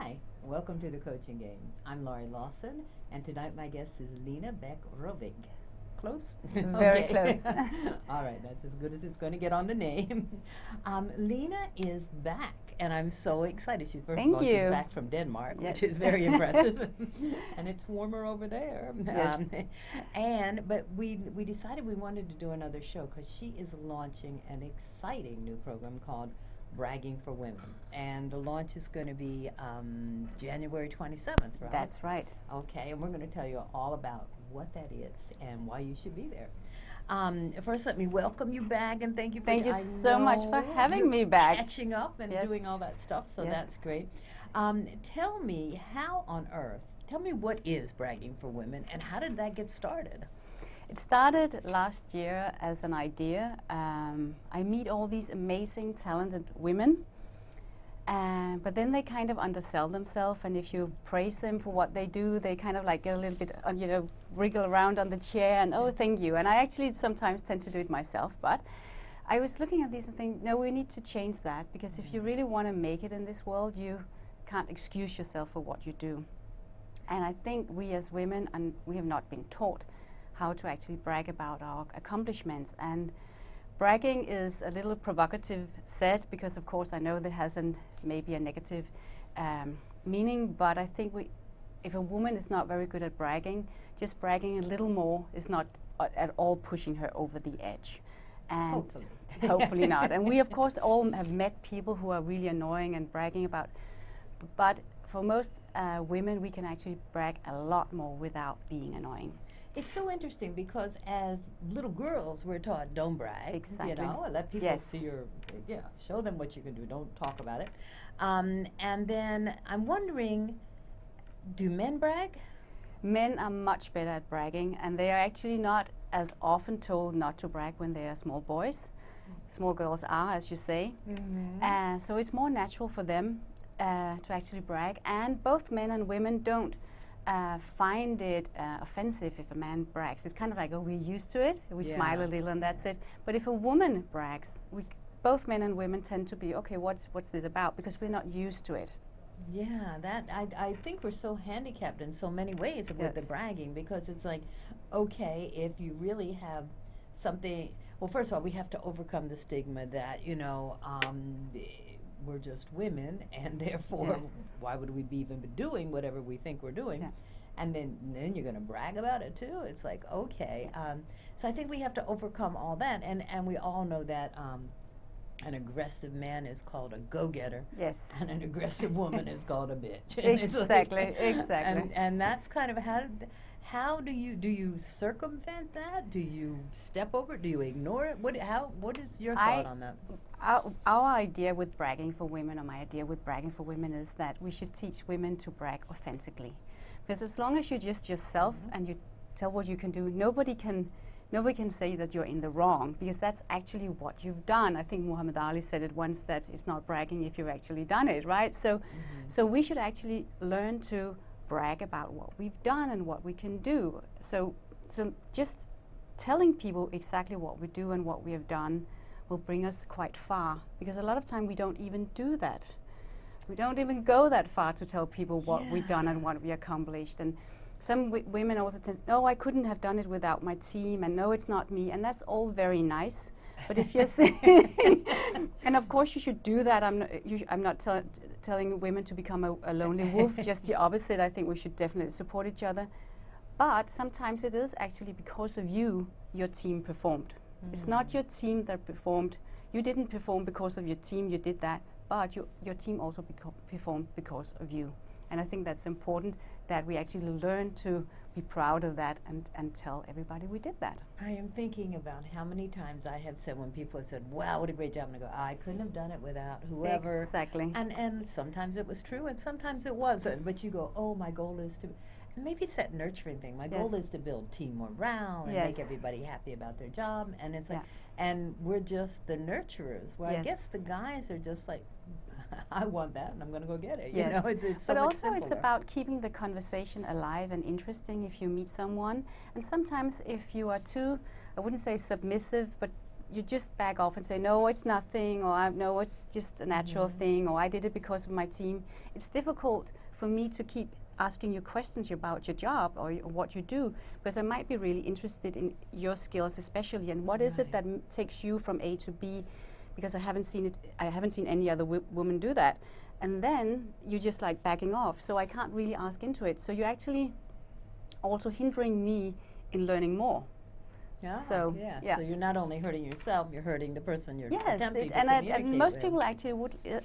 Hi, welcome to the Coaching Game. I'm Laurie Lawson, and tonight my guest is Lena Beck Roervig. Close? Very close. All right, that's as good as it's going to get on the name. Lena is back, and I'm so excited. She's she's back from Denmark, yes. which is very impressive, and it's warmer over there. Yes. But we decided we wanted to do another show because she is launching an exciting new program called Bragging for Women, and the launch is going to be January 27th, right? That's right. Okay, and we're going to tell you all about what that is and why you should be there. First, let me welcome you back and thank you. Thank you so much for having me back. Catching up and doing all that stuff, so that's great. Tell me tell me what is Bragging for Women and how did that get started? It started last year as an idea. I meet all these amazing, talented women, but then they kind of undersell themselves, and if you praise them for what they do, they kind of like get a little bit, wriggle around on the chair and, oh, thank you. And I actually sometimes tend to do it myself, but I was looking at these and thinking, no, we need to change that, because if you really want to make it in this world, you can't excuse yourself for what you do. And I think we as women, and we have not been taught how to actually brag about our accomplishments. And bragging is a little provocative said, because of course I know that has maybe a negative meaning, but I think if a woman is not very good at bragging, just bragging a little more is not at all pushing her over the edge. And hopefully. Hopefully not. And we of course all have met people who are really annoying and bragging about, but for most women we can actually brag a lot more without being annoying. It's so interesting because as little girls, we're taught don't brag. Exactly. Let people see show them what you can do. Don't talk about it. And then I'm wondering, do men brag? Men are much better at bragging, and they are actually not as often told not to brag when they are small boys. Small girls are, as you say. Mm-hmm. So it's more natural for them to actually brag, and both men and women don't find it offensive if a man brags. It's kind of like, oh, we're used to it. We smile a little and that's it. But if a woman brags, both men and women tend to be, okay, what's this about? Because we're not used to it. Yeah, I think we're so handicapped in so many ways with the bragging, because it's like, okay, if you really have something, well, first of all, we have to overcome the stigma that, we're just women, and therefore, why would we be even doing whatever we think we're doing? Yeah. And then you're going to brag about it too. It's like, okay. So I think we have to overcome all that, and we all know that an aggressive man is called a go-getter. Yes. And an aggressive woman is called a bitch. Exactly, exactly. And that's kind of how do you circumvent that? Do you step over it? Do you ignore it? What is your thought on that? Our idea with Bragging for Women, or my idea with Bragging for Women, is that we should teach women to brag authentically. Because as long as you're just yourself and you tell what you can do, nobody can say that you're in the wrong, because that's actually what you've done. I think Muhammad Ali said it once, that it's not bragging if you've actually done it, right? So we should actually learn to brag about what we've done and what we can do. So just telling people exactly what we do and what we have done will bring us quite far, because a lot of time we don't even do that. We don't even go that far to tell people what we've done and what we accomplished. And some women also say, no, I couldn't have done it without my team, and no, it's not me. And that's all very nice. But if you're saying, and of course you should do that. I'm not telling women to become a lonely wolf, just the opposite. I think we should definitely support each other. But sometimes it is actually because of you, your team performed. It's not your team that performed. You didn't perform because of your team, you did that, but your team also performed because of you. And I think that's important, that we actually learn to be proud of that and tell everybody we did that. I am thinking about how many times I have said, when people have said, wow, what a great job, and I go, I couldn't have done it without whoever. Exactly. And sometimes it was true and sometimes it wasn't, but you go, oh, my goal is to, and maybe it's that nurturing thing. My goal is to build team morale and make everybody happy about their job. And it's like, and we're just the nurturers. Well, I guess the guys are just like, I want that, and I'm going to go get it. You know, it's so but much also simpler. It's about keeping the conversation alive and interesting if you meet someone. And sometimes if you are too, I wouldn't say submissive, but you just back off and say, no, it's nothing, or no, it's just a natural thing, or I did it because of my team. It's difficult for me to keep asking you questions about your job or what you do, because I might be really interested in your skills especially, and what is it that takes you from A to B, because I haven't seen any other woman do that. And then you're just like backing off, so I can't really ask into it. So you're actually also hindering me in learning more. Yeah. So So you're not only hurting yourself, you're hurting the person you're attempting to and communicate most with. people actually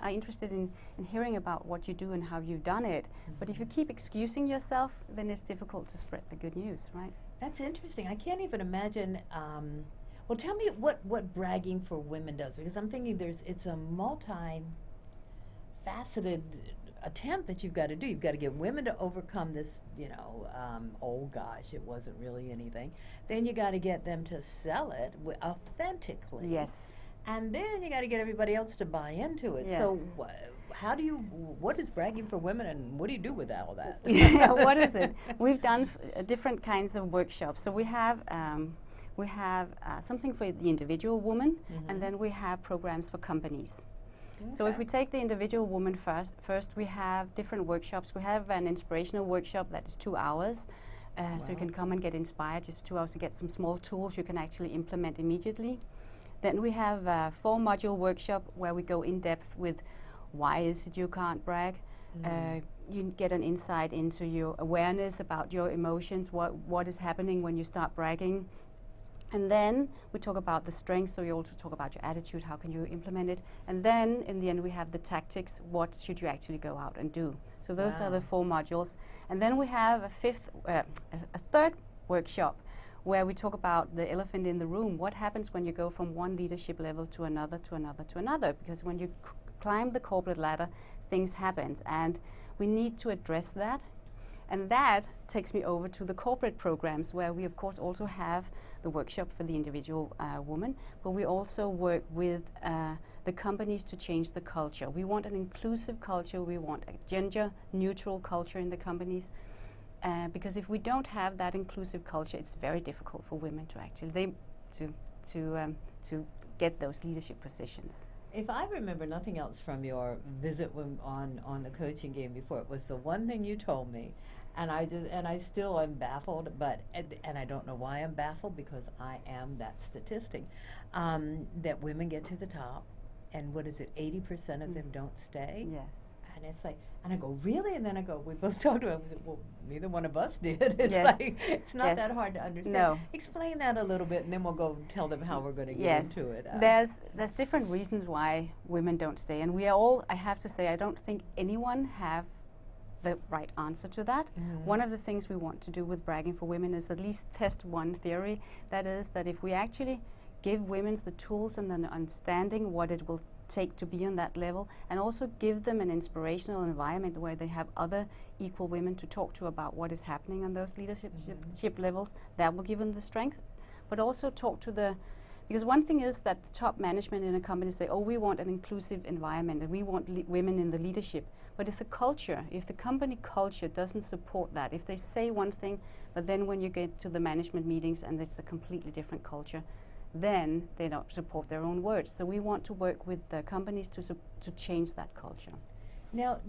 are interested in hearing about what you do and how you've done it. But if you keep excusing yourself, then it's difficult to spread the good news, right? That's interesting. I can't even imagine. Well, tell me what bragging for women does, because I'm thinking it's a multi-faceted attempt that you've got to do. You've got to get women to overcome this, oh gosh, it wasn't really anything. Then you got to get them to sell it authentically. Yes. And then you got to get everybody else to buy into it. Yes. So what is bragging for women, and what do you do with all that? What is it? We've done different kinds of workshops. So we have something for the individual woman, and then we have programs for companies. So if we take the individual woman first, we have different workshops. We have an inspirational workshop that is 2 hours. So you can come and get inspired, just 2 hours to get some small tools you can actually implement immediately. Then we have a 4-module workshop where we go in depth with why is it you can't brag. You get an insight into your awareness about your emotions, what is happening when you start bragging. And then we talk about the strengths, so we also talk about your attitude, how can you implement it. And then in the end we have the tactics, what should you actually go out and do. So those are the 4 modules. And then we have a third workshop where we talk about the elephant in the room. What happens when you go from one leadership level to another, to another, to another? Because when you climb the corporate ladder, things happen. And we need to address that. And that takes me over to the corporate programs, where we of course also have the workshop for the individual woman, but we also work with the companies to change the culture. We want an inclusive culture, we want a gender neutral culture in the companies, because if we don't have that inclusive culture, it's very difficult for women to actually to get those leadership positions. If I remember nothing else from your visit on the coaching game before, it was the one thing you told me, and I still am baffled, and I don't know why I'm baffled, because I am that statistic, that women get to the top, and what is it, 80% of them don't stay? Yes. And it's like, and I go, really? And then I go, we both talked about it. I said, well, neither one of us did. It's like, it's not that hard to understand. No. Explain that a little bit, and then we'll go tell them how we're going to get into it. There's different reasons why women don't stay. And we are all, I have to say, I don't think anyone have the right answer to that. One of the things we want to do with bragging for women is at least test one theory. That is that if we actually give women the tools and the understanding what it will take to be on that level, and also give them an inspirational environment where they have other equal women to talk to about what is happening on those leadership levels, that will give them the strength. But also talk to because one thing is that the top management in a company say, oh, we want an inclusive environment and we want women in the leadership. But if the company culture doesn't support that, if they say one thing, but then when you get to the management meetings and it's a completely different culture, then they don't support their own words. So we want to work with the companies to change that culture. Now,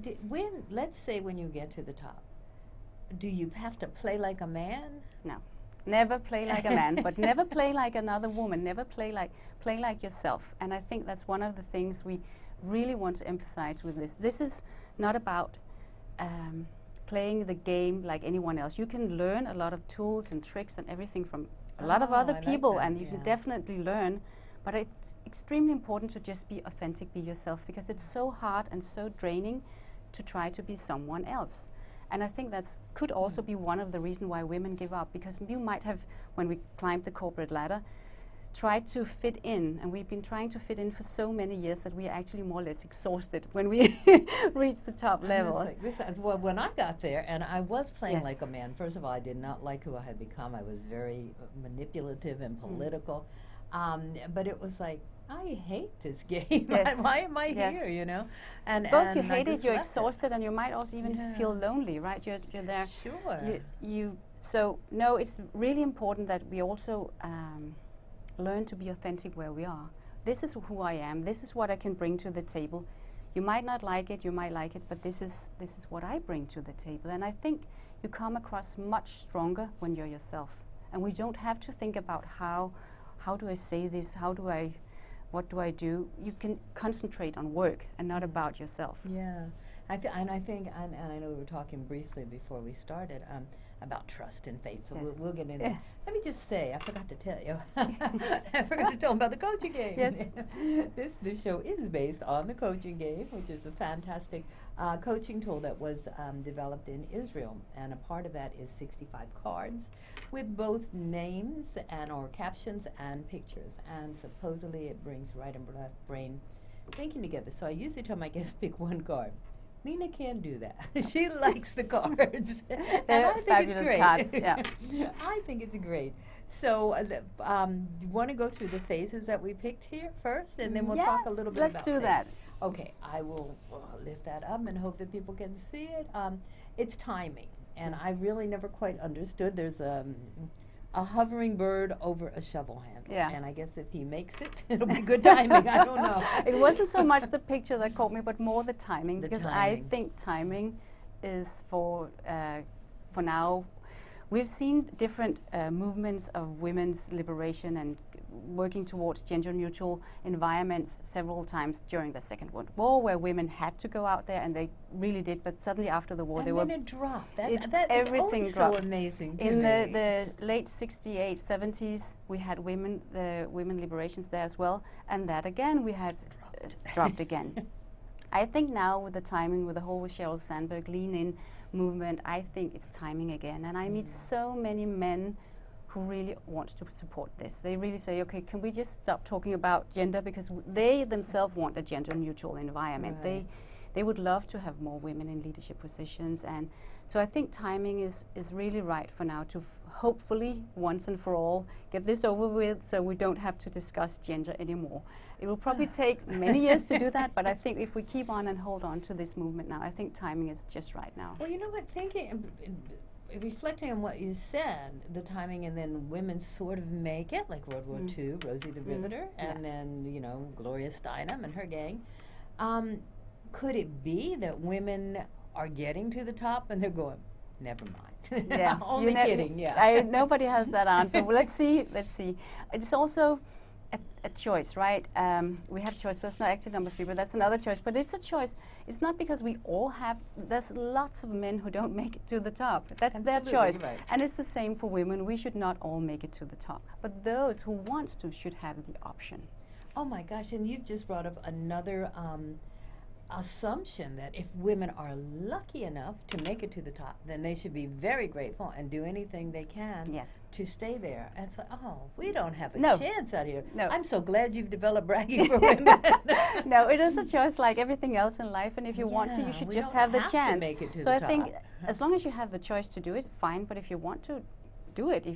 let's say when you get to the top, do you have to play like a man? No. Never play like a man, but never play like another woman. Never play like yourself. And I think that's one of the things we really want to emphasize with this. This is not about playing the game like anyone else. You can learn a lot of tools and tricks and everything from a lot of other people, and you can definitely learn. But it's extremely important to just be authentic, be yourself, because it's so hard and so draining to try to be someone else. And I think that could also be one of the reasons why women give up, because you might have, when we climbed the corporate ladder, tried to fit in, and we've been trying to fit in for so many years that we are actually more or less exhausted when we reach the top levels. Well, when I got there, and I was playing like a man, first of all, I did not like who I had become. I was very manipulative and political. But it was like, I hate this game. Why am I here, you know? And both you hate it, you're exhausted, and you might also even feel lonely, right? You're there. Sure. So, no, it's really important that we also learn to be authentic where we are. This is who I am. This is what I can bring to the table. You might not like it, you might like it, but this is what I bring to the table. And I think you come across much stronger when you're yourself. And we don't have to think about how do I say this, what do I do? You can concentrate on work and not about yourself. Yeah, I think, and I know we were talking briefly before we started about trust and faith, so we'll get into it. Let me just say, I forgot to tell you, I forgot to tell them about the coaching game. Yes. This show is based on the coaching game, which is a fantastic coaching tool that was developed in Israel, and a part of that is 65 cards with both names or captions and pictures, and supposedly it brings right and left brain thinking together. So I usually tell my guests pick one card. Lena can't do that. She likes the cards. They're fabulous cards, yeah. I think it's great. So do you want to go through the phases that we picked here first, and then we'll talk a little bit about let's do that. Okay, I will lift that up and hope that people can see it. It's timing, and I really never quite understood. There's a hovering bird over a shovel handle, and I guess if he makes it, it'll be good timing. I don't know. It wasn't so much the picture that caught me, but more the timing, because I think timing is for now. We've seen different movements of women's liberation and working towards gender-neutral environments several times during the Second World War, where women had to go out there, and they really did. But suddenly after the war, and they then were it dropped. Everything is dropped. So amazing. In the late 68, 70s, we had the women liberations there as well, and that again we had dropped again. I think now with the timing, with the whole Sheryl Sandberg Lean In movement, I think it's timing again. And I meet so many men who really want to support this. They really say, okay, can we just stop talking about gender, because they themselves want a gender-neutral environment. Right. They would love to have more women in leadership positions. And so I think timing is really right for now to hopefully once and for all get this over with, so we don't have to discuss gender anymore. It will probably take many years to do that, but I think if we keep on and hold on to this movement now, I think timing is just right now. Well, you know what, reflecting on what you said, the timing, and then women sort of make it, like World War II, Rosie the Riveter, and then, Gloria Steinem and her gang. Could it be that women are getting to the top and they're going, never mind? Yeah. Only kidding, yeah. Nobody has that answer. Well, let's see. It's also a choice, right? We have choice, but it's not actually number 3, but that's another choice. But it's a choice. It's not because we all have, there's lots of men who don't make it to the top. That's their choice. Right. And it's the same for women. We should not all make it to the top. But those who want to should have the option. Oh my gosh, and you've just brought up another assumption that if women are lucky enough to make it to the top, then they should be very grateful and do anything they can to stay there. And it's like, we don't have a chance out here. No. I'm so glad you've developed bragging for women. No, it is a choice like everything else in life, and if you want to, you should just have the chance. To make it to so the I top. think as long as you have the choice to do it, fine, but if you want to, do it.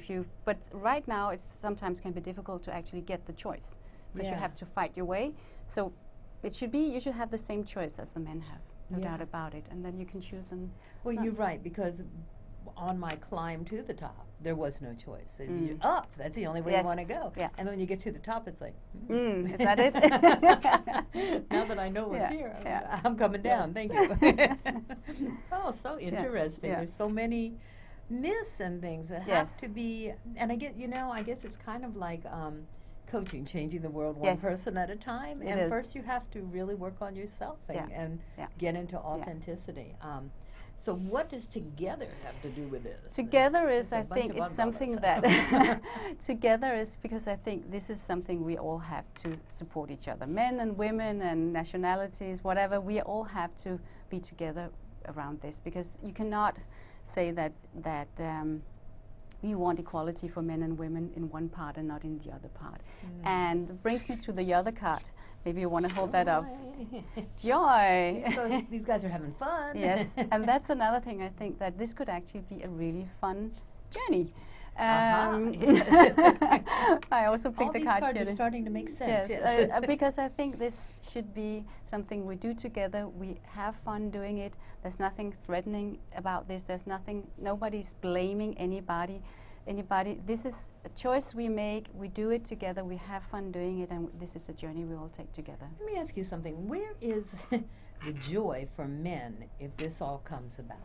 But right now, it sometimes can be difficult to actually get the choice, because you have to fight your way. So you should have the same choice as the men have, no doubt about it, and then you can choose. And well, you're right, because on my climb to the top, there was no choice. You're up. That's the only way you want to go. Yeah. And when you get to the top, it's like, is that it? now that I know what's here, I'm coming down. Thank you. Oh, so interesting. There's so many myths and things that have to be, and I guess it's kind of like coaching, changing the world one person at a time. And first you have to really work on yourself and get into authenticity. So what does together have to do with this? Together is, I think, it's something that, together is because I think this is something we all have to support each other. Men and women and nationalities, whatever, we all have to be together around this, because you cannot say that we want equality for men and women in one part and not in the other part. And it brings me to the other card. Maybe you want to hold that up. Joy. These guys are having fun. Yes, and that's another thing. I think that this could actually be a really fun journey. I also picked the card. All these cards are starting to make sense. Yes. Because I think this should be something we do together. We have fun doing it. There's nothing threatening about this. There's nothing. Nobody's blaming anybody. anybody. This is a choice we make. We do it together. We have fun doing it, and this is a journey we all take together. Let me ask you something. Where is the joy for men if this all comes about?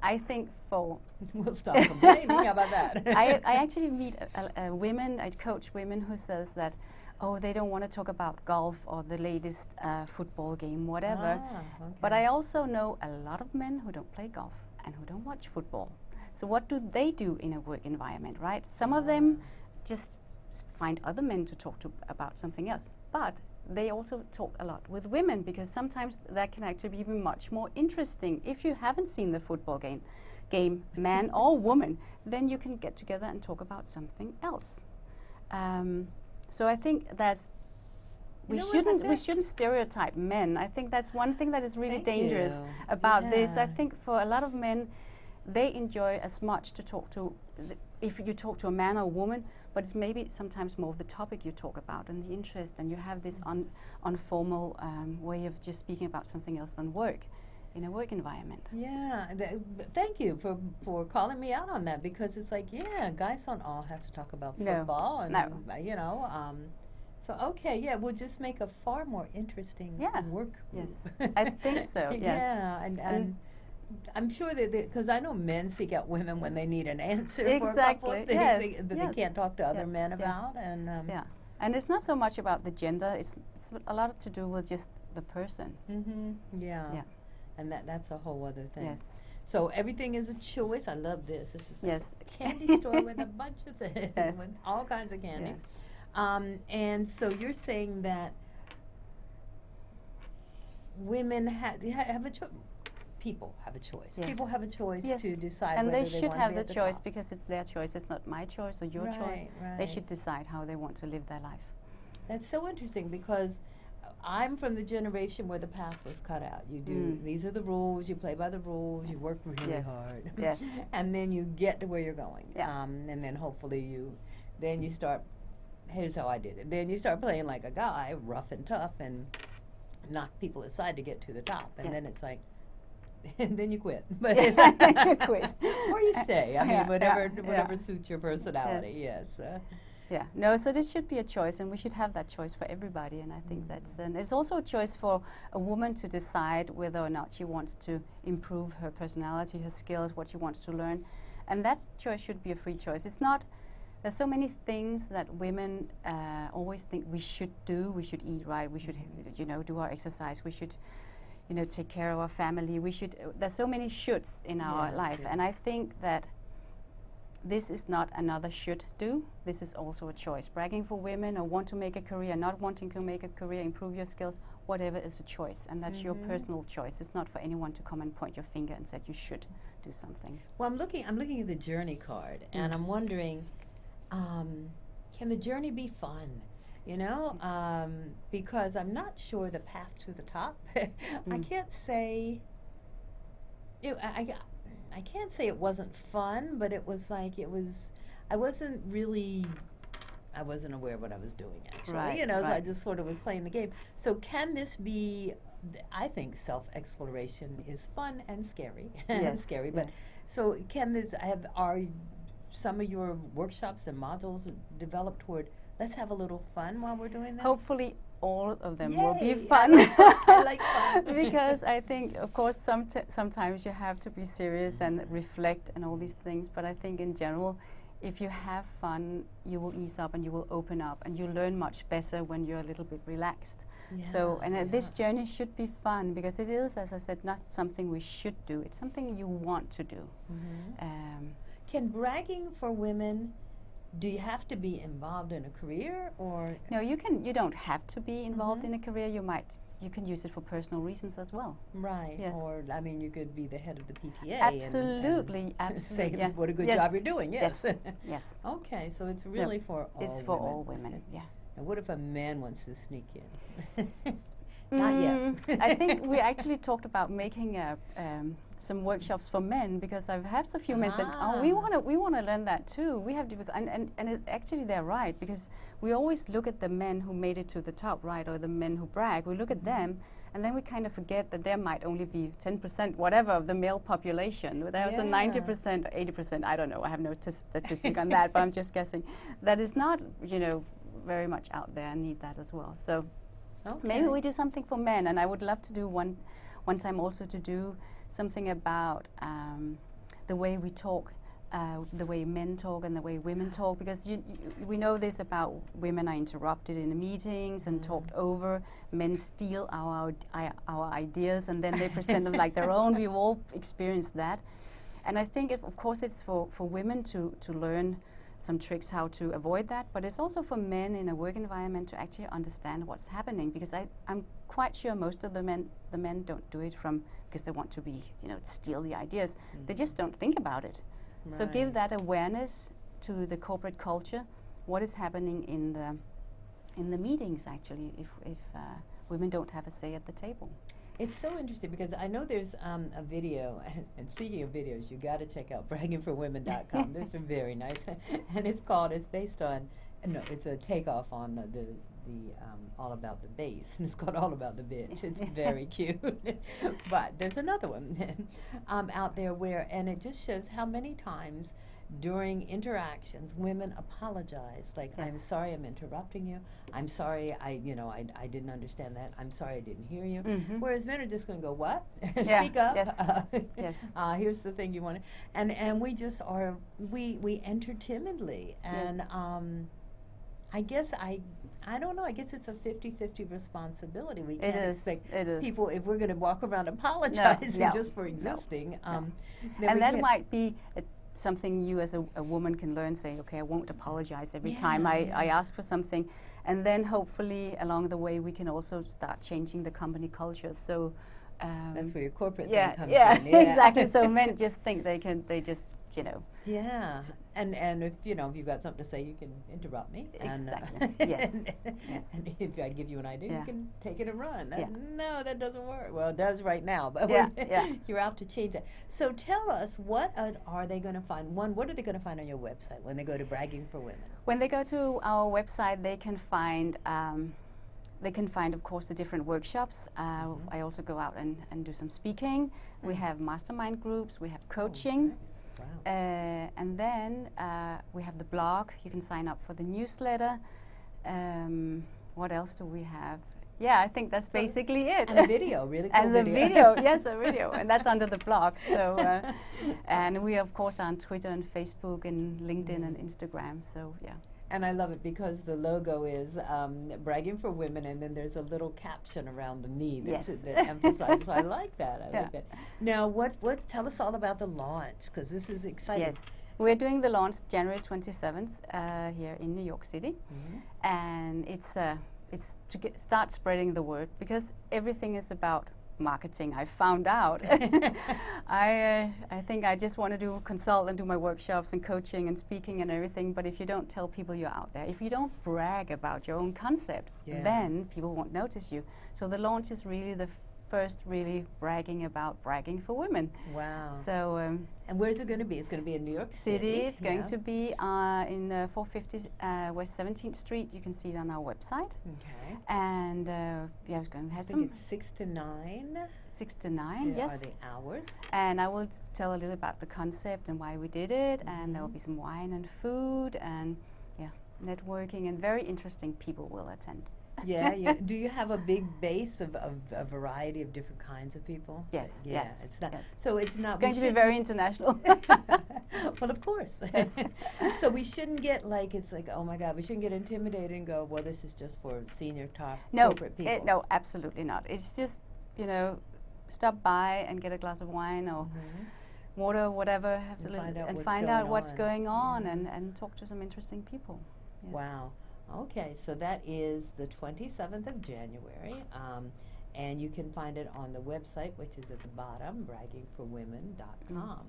I think We'll stop complaining. How about that? I actually meet women, I coach women who says that, oh, they don't want to talk about golf or the latest football game, whatever. Okay. But I also know a lot of men who don't play golf and who don't watch football. So what do they do in a work environment, right? Some of them just find other men to talk to about something else. But they also talk a lot with women, because sometimes that can actually be much more interesting. If you haven't seen the football game, man or woman, then you can get together and talk about something else. So I think that we shouldn't stereotype men. I think that's one thing that is really dangerous about this. I think for a lot of men, they enjoy as much to talk to, if you talk to a man or a woman, but it's maybe sometimes more of the topic you talk about and the interest, and you have this informal way of just speaking about something else than work in a work environment. Yeah, thank you for calling me out on that, because it's like, guys don't all have to talk about football. And, you know, so we'll just make a far more interesting work group. Yes, I think so, yes. Yeah, and I'm sure that, because I know men seek out women when they need an answer for a couple of things that they can't talk to other men about. And and it's not so much about the gender, it's a lot to do with just the person. Yeah. And that's a whole other thing. Yes. So everything is a choice. I love this. This is like a candy store with a bunch of things, with all kinds of candy. Yes. And so you're saying that women have a choice. People have a choice. Yes. People have a choice to decide and whether they should have the choice, top. because it's their choice. It's not my choice or your choice. Right. They should decide how they want to live their life. That's so interesting, because I'm from the generation where the path was cut out. You do these are the rules. You play by the rules. You work really hard. Yes. And then you get to where you're going. Yeah. And then hopefully you start. Here's how I did it. Then you start playing like a guy, rough and tough, and knock people aside to get to the top. And then it's like. And then you quit. But you quit. Or you stay. I mean, whatever suits your personality. Yes. No, so this should be a choice, and we should have that choice for everybody. And I think and it's also a choice for a woman to decide whether or not she wants to improve her personality, her skills, what she wants to learn. And that choice should be a free choice. It's not, there's so many things that women always think we should do. We should eat right. We should, do our exercise. We should, take care of our family. We should, there's so many shoulds in our life. And I think that this is not another should do. This is also a choice. Bragging for women, or want to make a career, not wanting to make a career, improve your skills, whatever is a choice. And that's your personal choice. It's not for anyone to come and point your finger and say you should do something. Well, I'm looking at the journey card, and I'm wondering, can the journey be fun? Because I'm not sure the path to the top. I can't say. I can't say it wasn't fun, but it was like I wasn't aware of what I was doing, actually. So I just sort of was playing the game. So can this be? I think self-exploration is fun and scary. Scary, but so can this? Are some of your workshops and modules developed toward? Let's have a little fun while we're doing this? Hopefully all of them will be fun. I like fun. Because I think, of course, sometimes you have to be serious and reflect and all these things. But I think in general, if you have fun, you will ease up and you will open up, and you learn much better when you're a little bit relaxed. This journey should be fun, because it is, as I said, not something we should do. It's something you want to do. Can bragging for women, do you have to be involved in a career, or? No, you don't have to be involved in a career. You can use it for personal reasons as well. Right. Yes. Or, you could be the head of the PTA. Absolutely. And say what a good job you're doing. Yes. Yes. Okay, so it's really for all women. It's for all women, yeah. And what if a man wants to sneak in? Not yet. I think we actually talked about making some workshops for men, because I've had a few men said, "Oh, we want to learn that too. We have and actually they're right, because we always look at the men who made it to the top, right, or the men who brag. We look at them, And then we kind of forget that there might only be 10%, whatever, of the male population. There's a 90% or 80%, I don't know, I have no statistic on that, but I'm just guessing, that is not, very much out there and need that as well. So maybe we do something for men, and I would love to do one time also to do something about the way we talk, the way men talk and the way women talk, because we know this about women are interrupted in the meetings and talked over. Men steal our ideas and then they present them like their own. We've all experienced that. And I think, of course, it's for women to learn some tricks how to avoid that, but it's also for men in a work environment to actually understand what's happening, because I'm quite sure most of the men don't do it because they want to be, steal the ideas. They just don't think about it. Right. So give that awareness to the corporate culture, what is happening in the meetings actually, if women don't have a say at the table. It's so interesting because I know there's a video, and speaking of videos, you got to check out braggingforwomen.com. There's some very nice, and it's based on, no, it's a takeoff on the All About the Bass, and it's called All About the Bitch. It's very cute. But there's another one out there and it just shows how many times during interactions women apologize, like, I'm sorry I'm interrupting you, I'm sorry I didn't understand that, I'm sorry I didn't hear you. Whereas men are just going to go, what? Speak up. Here's the thing you wanted. And we just we enter timidly, and I guess I don't know. I guess it's a 50-50 responsibility. We can't expect people, if we're going to walk around apologizing just for existing. And that might be something you as a woman can learn, saying, okay, I won't apologize every time I ask for something. And then hopefully along the way we can also start changing the company culture. So that's where your corporate thing comes in. Yeah, exactly. So men just think they just Yeah, and if you've got something to say, you can interrupt me. Exactly. Yes. And if I give you an idea, you can take it and run. No, that doesn't work. Well, it does right now, but you're out to change that. So tell us, what are they going to find? One, what are they going to find on your website when they go to Bragging for Women? When they go to our website, they can find. Of course, the different workshops. I also go out and do some speaking. We have mastermind groups. We have coaching. Nice. Wow. And then we have the blog. You can sign up for the newsletter. What else do we have? Yeah, I think that's basically it. And a video, really cool and the video, yes, a video. And that's under the blog. So, and we, of course, are on Twitter and Facebook and LinkedIn and Instagram. So, yeah. And I love it because the logo is Bragging for Women, and then there's a little caption around the me that emphasizes. I like that. I like that. Now, tell us all about the launch, because this is exciting. Yes, we're doing the launch January 27th here in New York City, and it's to start spreading the word, because everything is about marketing. I found out. I think I just want to consult and do my workshops and coaching and speaking and everything, but if you don't tell people you're out there, if you don't brag about your own concept, then people won't notice you. So the launch is really the first really bragging for women. Wow. So and where's it going to be? It's going to be in New York City. It's going to be in 450 West 17th Street. You can see it on our website. Okay. And it's going to have some. It's 6 to 9. 6 to 9, yes. Are the hours? And I will tell a little about the concept and why we did it. And there will be some wine and food and networking, and very interesting people will attend. Yeah. Do you have a big base of a variety of different kinds of people? Yes. It's not. So it's not going to be very international. Well, of course. Yes. So we shouldn't get it's like, oh my God, we shouldn't get intimidated and go, well, this is just for senior top corporate people. No, absolutely not. It's just stop by and get a glass of wine or water, whatever, and find out what's going on and talk to some interesting people. Yes. Wow. Okay, so that is the 27th of January, and you can find it on the website, which is at the bottom, braggingforwomen.com.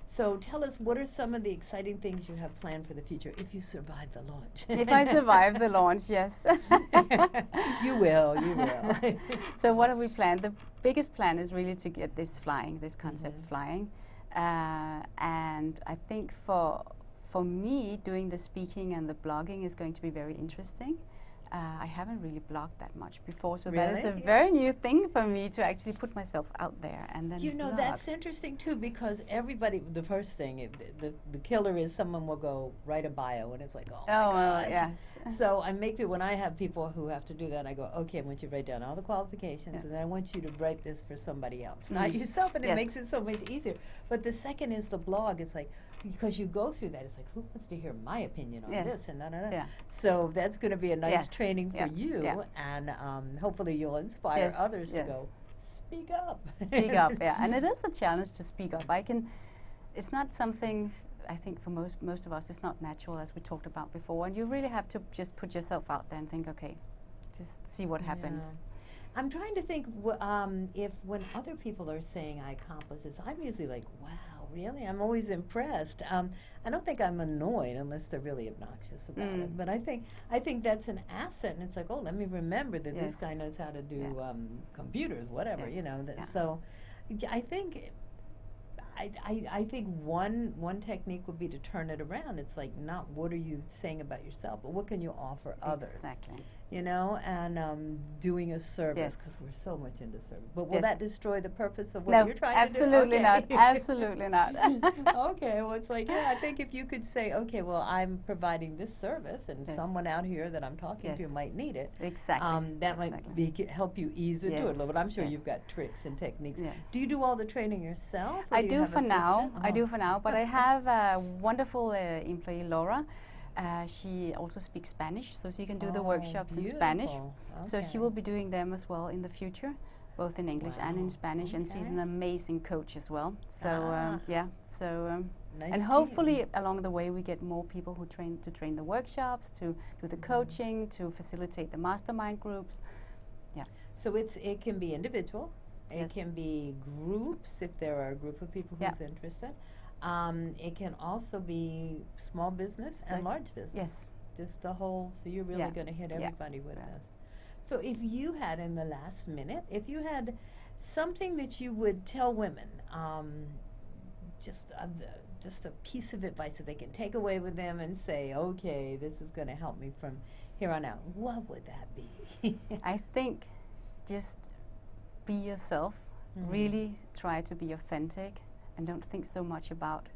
So tell us, what are some of the exciting things you have planned for the future if you survive the launch? If I survive the launch, yes. You will. So what have we planned? The biggest plan is really to get this concept flying. And I think for me, doing the speaking and the blogging is going to be very interesting. I haven't really blogged that much before, so Really? that is a very new thing for me to actually put myself out there and then You know, blog. that's interesting too, because everybody, the first thing, the killer is someone will go write a bio, and it's like, oh my gosh. Yes. So I make it, when I have people who have to do that, I go, okay, I want you to write down all the qualifications, and then I want you to write this for somebody else, not yourself, and it makes it so much easier. But the second is the blog. It's like, because you go through that, it's like, who wants to hear my opinion on this and da. Yeah. So that's going to be a nice training for you, Yeah. and hopefully you'll inspire others to go, speak up. Speak up, yeah. And it is a challenge to speak up. It's not something, I think for most of us, it's not natural, as we talked about before. And you really have to just put yourself out there and think, okay, just see what happens. I'm trying to think if when other people are saying I accomplished this, I'm usually like, wow, really? I'm always impressed. I don't think I'm annoyed unless they're really obnoxious about it. But I think that's an asset, and it's like, oh, let me remember that this guy knows how to do computers, whatever, you know. So I think one technique would be to turn it around. It's like, not what are you saying about yourself, but what can you offer others? Exactly. You know, and doing a service, because we're so much into service. But will that destroy the purpose of what you're trying to do? Absolutely not. Absolutely not. Okay, well, it's like, I think if you could say, okay, well, I'm providing this service, and someone out here that I'm talking to might need it. Exactly. That might help you ease into it a little bit. I'm sure you've got tricks and techniques. Yeah. Do you do all the training yourself? I do for now. I do for now, but I have a wonderful employee, Laura. She also speaks Spanish, so she can do the workshops in Spanish. So she will be doing them as well in the future, both in English and in Spanish, and she's an amazing coach as well. So nice and hopefully along the way we get more people who train the workshops, to do the coaching, to facilitate the mastermind groups. Yeah. So it can be individual, it can be groups if there are a group of people who's interested. It can also be small business and large business. Yes. Just the whole, so you're really going to hit everybody with this. So if you had, in the last minute, if you had something that you would tell women, just a piece of advice that they can take away with them and say, okay, this is going to help me from here on out, what would that be? I think just be yourself, really try to be authentic. And don't think so much about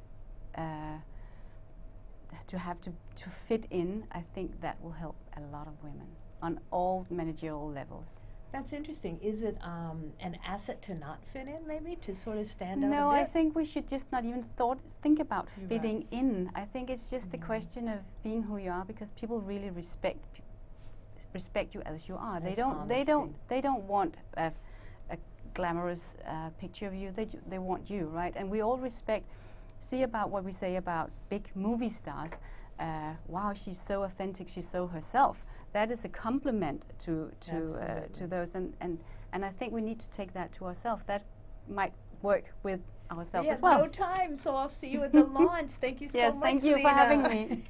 to fit in. I think that will help a lot of women on all managerial levels. That's interesting. Is it an asset to not fit in, maybe, to sort of stand out a bit? No, I think we should just not even think about fitting in. I think it's just a question of being who you are, because people really respect you as you are. That's They don't want a glamorous picture of you. They want you, right? And we all see about what we say about big movie stars. Wow, she's so authentic, she's so herself. That is a compliment to those, and I think we need to take that to ourselves. That might work with ourselves as well. No time, so I'll see you at the launch. Thank you so much, thank you Lena. for having me.